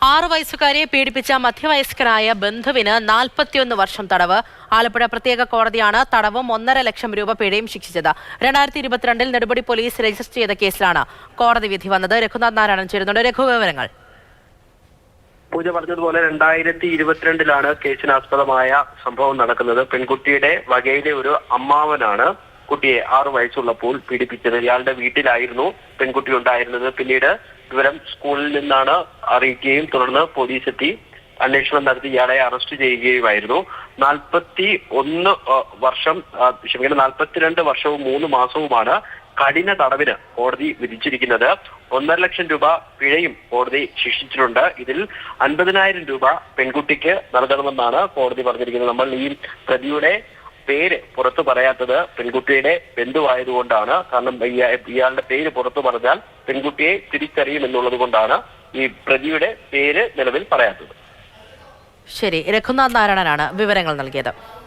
6 വയസ്സുകാരിയെ പീഡിപ്പിച്ച മധ്യവയസ്കനായ ബന്ധുവിന് 41 വർഷം തടവ്. ആലപ്പുഴ പ്രത്യേക കോടതിയാണ് തടവും 1.5 ലക്ഷം രൂപ പിഴയും ശിക്ഷിച്ചത്. 2022 നെടുമുടി പോലീസ് രജിസ്റ്റർ ചെയ്ത കേസിലാണ് കോടതി വിധി വന്നത്. രഘുനാഥ് നാരായണൻ ചേരുന്നുണ്ട്. രഘു, വിവരങ്ങൾ. പൂജ പറഞ്ഞതുപോലെ 2022 കേസിനാസ്പദമായ സംഭവം നടക്കുന്നത്. പെൺകുട്ടിയുടെ വകയിലെ ഒരു അമ്മാവനാണ് കുട്ടിയെ 6 വയസ്സുള്ളപ്പോൾ പീഡിപ്പിച്ചത്. ഇയാളുടെ വീട്ടിലായിരുന്നു പെൺകുട്ടി ഉണ്ടായിരുന്നത്. പിന്നീട് വിവരം സ്കൂളിൽ നിന്നാണ് അറിയിക്കുകയും തുടർന്ന് പോലീസ് എത്തി അന്വേഷണം നടത്തി ഇയാളെ അറസ്റ്റ് ചെയ്യുകയുമായിരുന്നു. 42 വർഷവും 3 മാസവുമാണ് കഠിന തടവിന് കോടതി വിധിച്ചിരിക്കുന്നത്. 1.5 ലക്ഷം രൂപ പിഴയും കോടതി ശിക്ഷിച്ചിട്ടുണ്ട്. ഇതിൽ 50,000 രൂപ പെൺകുട്ടിക്ക് നൽകണമെന്നാണ് കോടതി പറഞ്ഞിരിക്കുന്നത്. നമ്മൾ ഈ പ്രതിയുടെ പേര് പുറത്തു പറയാത്തത് പെൺകുട്ടിയുടെ ബന്ധുവായതുകൊണ്ടാണ്. കാരണം ഇയാളുടെ പേര് പുറത്തു പറഞ്ഞാൽ പെൺകുട്ടിയെ തിരിച്ചറിയും എന്നുള്ളത് കൊണ്ടാണ് ഈ പ്രതിയുടെ പേര് നിലവിൽ പറയാത്തത്. ശരി, രഘുനാഥ് നാരായണനാണ് വിവരങ്ങൾ നൽകിയത്.